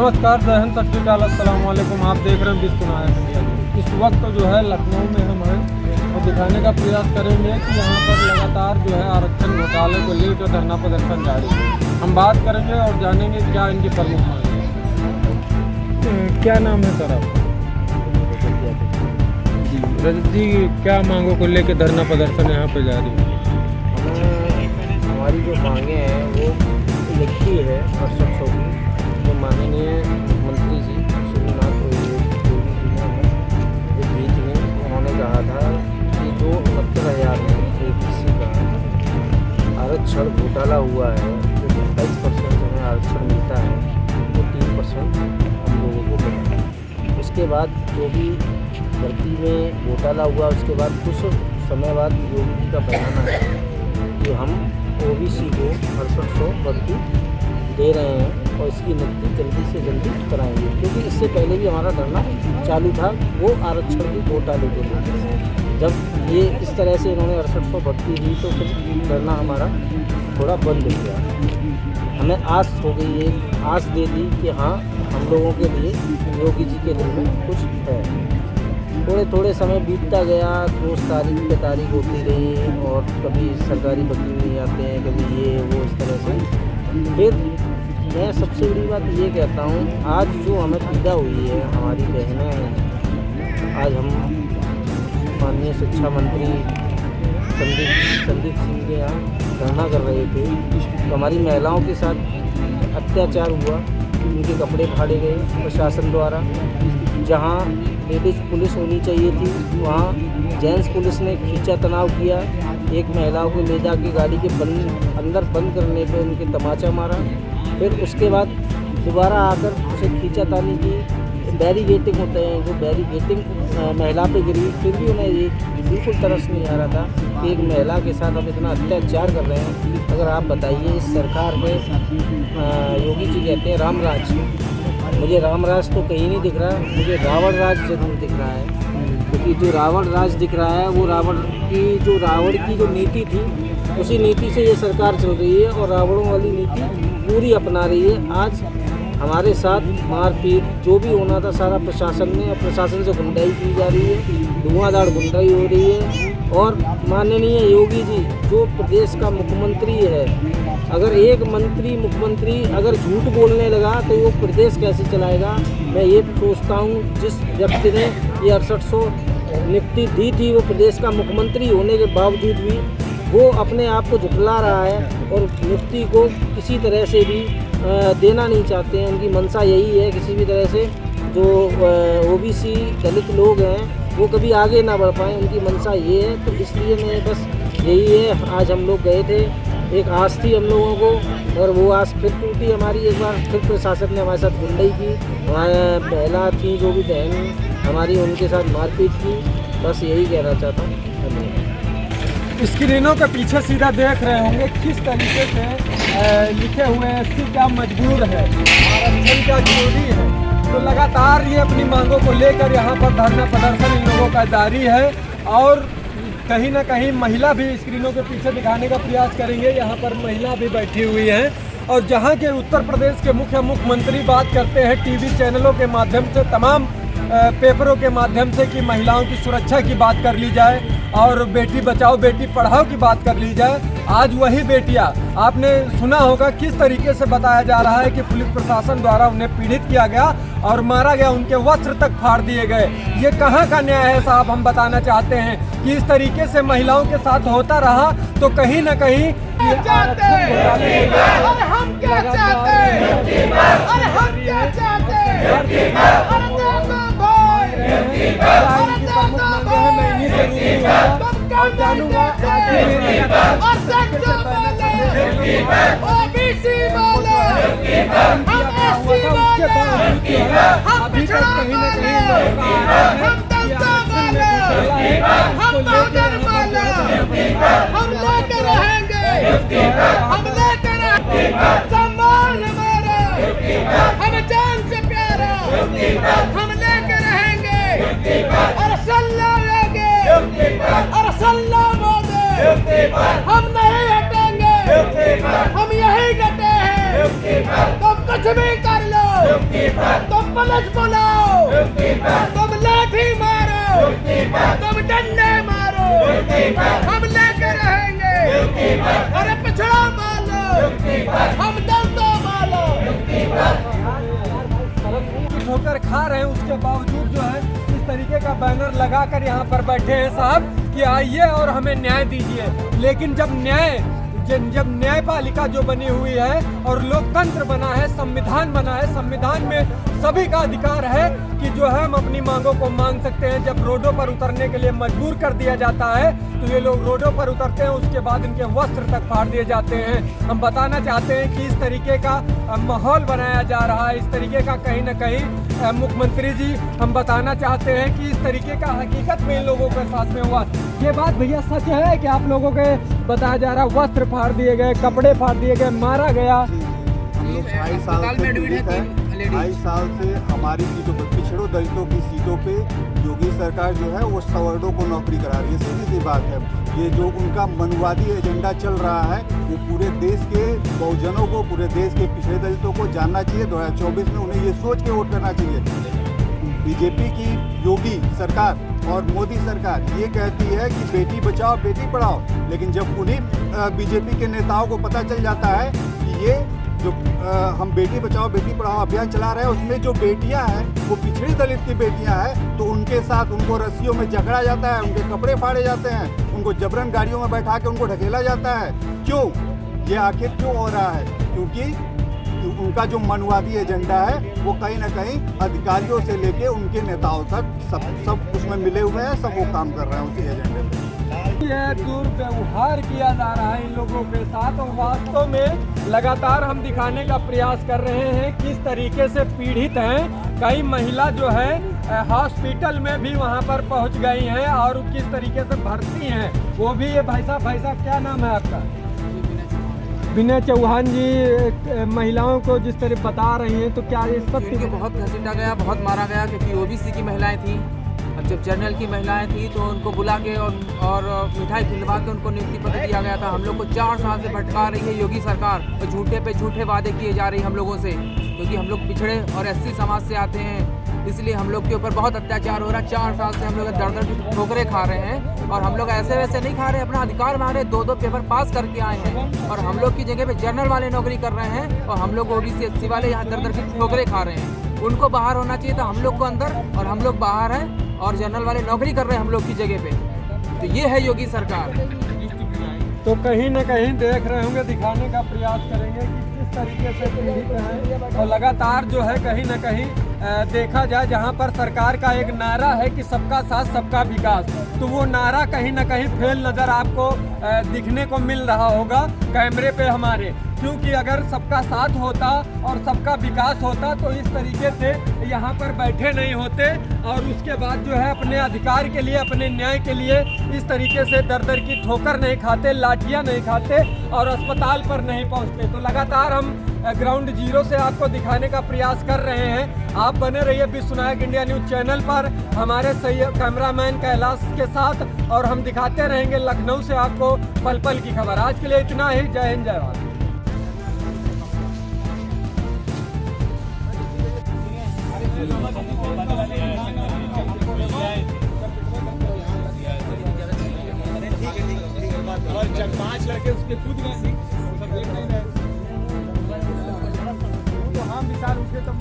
नमस्कार, जय हिंद, सत श्री अकाल, अस्सलाम वालेकुम। आप देख रहे हैं विश्वनायक इंडिया न्यूज़। इस वक्त जो है लखनऊ में हम हैं और दिखाने का प्रयास करेंगे कि यहाँ पर लगातार जो है आरक्षण घोटाले को लेकर धरना प्रदर्शन जारी है। हम बात करेंगे और जानेंगे क्या इनकी प्रमुख मांग है। क्या नाम है सर आपका? जी रजत जी, क्या मांगों को लेकर धरना प्रदर्शन यहाँ पर जारी है? हमारी जो मांगे हैं वो लिखी है 6800 की, जो माननीय मुख्यमंत्री जी शिवनाथ योगी जी ने जो दी थी, उन्होंने कहा था कि जो 69,000 में APC का आरक्षण घोटाला हुआ है, जो 27% हमें आरक्षण मिलता है, वो 3% हम लोगों को मिला है। उसके बाद जो भी भर्ती में घोटाला हुआ, उसके बाद कुछ समय बाद योगी जी का बयान आया कि हम OBC को 6800 भर्ती दे रहे हैं और इसकी नियुक्ति जल्दी से जल्दी कराएंगे, क्योंकि इससे पहले भी हमारा धरना चालू था वो आरक्षण के घोटाले के लिए। जब ये इस तरह से इन्होंने 6800 भर्ती दी तो फिर धरना हमारा थोड़ा बंद हो गया। हमें आस हो गई है, आस दे दी कि हाँ हम लोगों के लिए योगी जी के दिल में कुछ है। थोड़े समय बीतता गया, रोज़ तारीख पे तारीख होती रही और कभी सरकारी वकील नहीं आते हैं, कभी ये वो, इस तरह से। फिर मैं सबसे बड़ी बात ये कहता हूँ, आज जो हमें पीड़ा हुई है, हमारी बहनें हैं, आज हम माननीय शिक्षा मंत्री संदीप सिंह के यहाँ धरना कर रहे थे, तो हमारी महिलाओं के साथ अत्याचार हुआ, उनके कपड़े फाड़े गए प्रशासन द्वारा। जहाँ लेडीज़ पुलिस होनी चाहिए थी, वहाँ जेंट्स पुलिस ने खींचा तनाव किया। एक महिलाओं को ले जाके गाड़ी के अंदर बंद करने पे उनके तमाचा मारा। फिर उसके बाद दोबारा आकर उसे खींचातानी की। बैरीगेटिंग होते हैं, जो बैरीगेटिंग महिला पे गिरी, फिर भी उन्हें ये बिल्कुल तरस नहीं आ रहा था कि एक महिला के साथ हम इतना अत्याचार कर रहे हैं। अगर आप बताइए, इस सरकार में योगी जी कहते हैं राम राज, मुझे राम राज तो कहीं नहीं दिख रहा, मुझे रावण राज जरूर दिख रहा है। क्योंकि जो रावण राज दिख रहा है वो रावण की जो नीति थी, उसी नीति से ये सरकार चल रही है और रावणों वाली नीति पूरी अपना रही है। आज हमारे साथ मारपीट जो भी होना था सारा प्रशासन ने, और प्रशासन से गुंडाई की जा रही है, धुआंधार गुंडाई हो रही है। और माननीय योगी जी जो प्रदेश का मुख्यमंत्री है, अगर एक मुख्यमंत्री अगर झूठ बोलने लगा तो वो प्रदेश कैसे चलाएगा? मैं ये सोचता हूँ, जिस व्यक्ति ने ये 6800 नियुक्ति दी थी, वो प्रदेश का मुख्यमंत्री होने के बावजूद भी वो अपने आप को झुठला रहा है और नियुक्ति को किसी तरह से भी देना नहीं चाहते हैं। उनकी मंशा यही है, किसी भी तरह से जो OBC दलित लोग हैं वो कभी आगे ना बढ़ पाएँ, उनकी मंशा ये है। तो इसलिए मैं बस यही है, आज हम लोग गए थे, एक आस थी हम लोगों को और वो आस फिर टूटी हमारी। एक बार फिर प्रशासन ने हमारे साथ गुंडाई की, हमारे महिला थी जो भी बहन हमारी, उनके साथ मारपीट की। बस यही कहना चाहता हूँ। स्क्रीनों के पीछे सीधा देख रहे होंगे किस तरीके से लिखे हुए हैं, SC क्या मजबूर है, आरक्षण क्या जरूरी है। तो लगातार ये अपनी मांगों को लेकर यहाँ पर धरना प्रदर्शन इन लोगों का जारी है और कहीं ना कहीं महिला भी स्क्रीनों के पीछे दिखाने का प्रयास करेंगे। यहाँ पर महिला भी बैठी हुई हैं और जहाँ के उत्तर प्रदेश के मुख्यमंत्री बात करते हैं टीवी चैनलों के माध्यम से, तमाम पेपरों के माध्यम से कि महिलाओं की सुरक्षा की बात कर ली जाए और बेटी बचाओ बेटी पढ़ाओ की बात कर ली जाए। आज वही बेटियां, आपने सुना होगा किस तरीके से बताया जा रहा है कि पुलिस प्रशासन द्वारा उन्हें पीड़ित किया गया और मारा गया, उनके वस्त्र तक फाड़ दिए गए। ये कहाँ का न्याय है साहब? हम बताना चाहते हैं कि इस तरीके से महिलाओं के साथ होता रहा तो कहीं ना कहीं हम जान से प्यारा हम लेकर रहेंगे और सल्ला लेंगे और सल्ला मोदे, हम नहीं हटेंगे, हम यही डटे हैं। तुम कुछ भी कर लो, पुलिस बुलाओ, तुम लाठी मारो, तुम डंडे मारो, हम लेकर रहेंगे। अरे पिछड़ा मारो, हम दर्दों मारो। ठोकर खा रहे हैं, उसके बावजूद जो है इस तरीके का बैनर लगाकर यहाँ पर बैठे हैं साहब कि आइए और हमें न्याय दीजिए। लेकिन जब न्यायपालिका जो बनी हुई है और लोकतंत्र बना है, संविधान बना है, संविधान में सभी का अधिकार है कि जो है हम अपनी मांगों को मांग सकते हैं। जब रोडों पर उतरने के लिए मजबूर कर दिया जाता है तो ये लोग रोडों पर उतरते हैं, उसके बाद इनके वस्त्र तक फाड़ दिए जाते हैं। हम बताना चाहते हैं कि इस तरीके का माहौल बनाया जा रहा है, इस तरीके का कहीं ना कहीं मुख्यमंत्री जी हम बताना चाहते हैं कि इस तरीके का हकीकत में इन लोगों के साथ में हुआ। ये बात भैया सच है कि आप लोगों के बताया जा रहा वस्त्र फाड़ दिए गए, कपड़े फाड़ दिए गए, मारा गया? हम लोग 2.5 साल से हमारी सीटों पर, पिछड़ों दलितों की सीटों पे योगी सरकार जो है वो सवर्णों को नौकरी करा रही है। सीधी सी बात है, ये जो उनका मनवादी एजेंडा चल रहा है वो पूरे देश के बहुजनों को, पूरे देश के पिछड़े दलितों को जानना चाहिए। 2024 में उन्हें ये सोच के वोट करना चाहिए। बीजेपी की योगी सरकार और मोदी सरकार ये कहती है कि बेटी बचाओ बेटी पढ़ाओ, लेकिन जब उन्हीं बीजेपी के नेताओं को पता चल जाता है कि ये जो हम बेटी बचाओ बेटी पढ़ाओ अभियान चला रहे हैं उसमें जो बेटियां हैं वो पिछड़ी दलित की बेटियां हैं, तो उनके साथ उनको रस्सियों में जकड़ा जाता है, उनके कपड़े फाड़े जाते हैं, उनको जबरन गाड़ियों में बैठा के उनको ढकेला जाता है। क्यों? ये आखिर क्यों हो रहा है? क्योंकि उनका जो मनवादी एजेंडा है वो कहीं ना कहीं अधिकारियों से लेके उनके नेताओं तक सब उसमें मिले हुए हैं, सब वो काम कर रहे हैं उसी एजेंडे पे। यह दुर्व्यवहार किया जा रहा है इन लोगों के साथ और वास्तव में लगातार हम दिखाने का प्रयास कर रहे हैं किस तरीके से पीड़ित हैं। कई महिला जो है हॉस्पिटल में भी वहां पर पहुंच गई हैं और किस तरीके से भर्ती हैं वो भी। ये भाई साहब क्या नाम है आपका? विनय चौहान जी महिलाओं को जिस तरह बता रही हैं तो क्या ये सत्य? इनको बहुत घसीटा गया, बहुत मारा गया, क्योंकि ओबीसी की महिलाएं थी। अब जब जनरल की महिलाएं थी तो उनको बुला के और मिठाई खिलवा के उनको नियुक्ति पत्र दिया गया था। हम लोग को 4 साल से भटका रही है योगी सरकार, तो झूठे पे झूठे वादे किए जा रही है हम लोगों से, क्योंकि हम लोग पिछड़े और एससी समाज से आते हैं, इसलिए हम लोग के ऊपर बहुत अत्याचार हो रहा है। 4 साल से हम लोग दर दर की ठोकरें खा रहे हैं और हम लोग ऐसे वैसे नहीं खा रहे, अपना अधिकार मांग रहे। 2 पेपर पास करके आए हैं और हम लोग की जगह पे जनरल वाले नौकरी कर रहे हैं और हम लोग ओबीसी एससी वाले यहाँ दर दर की ठोकरें खा रहे हैं। उनको बाहर होना चाहिए था, हम लोग को अंदर, और हम लोग बाहर हैं और जनरल वाले नौकरी कर रहे हैं हम लोग की जगह पे। तो ये है योगी सरकार। तो कहीं ना कहीं देख रहे होंगे, दिखाने का प्रयास करेंगे कि किस तरीके से पीड़ित हैं और लगातार जो है कहीं ना कहीं देखा जाए जहां पर सरकार का एक नारा है कि सबका साथ सबका विकास, तो वो नारा कहीं ना कहीं फेल नज़र आपको दिखने को मिल रहा होगा कैमरे पे हमारे। क्योंकि अगर सबका साथ होता और सबका विकास होता तो इस तरीके से यहाँ पर बैठे नहीं होते और उसके बाद जो है अपने अधिकार के लिए, अपने न्याय के लिए इस तरीके से दर दर की ठोकर नहीं खाते, लाठियाँ नहीं खाते और अस्पताल पर नहीं पहुँचते। तो लगातार हम ग्राउंड जीरो से आपको दिखाने का प्रयास कर रहे हैं। आप बने रहिए विश्व नायक इंडिया न्यूज़ चैनल पर हमारे सही कैमरामैन कैलाश के साथ, और हम दिखाते रहेंगे लखनऊ से आपको पल पल की खबर। आज के लिए इतना ही। जय हिंद, जय भारत। और जब 5 लड़के उसके कूद गए तो हम विशाल उठे तो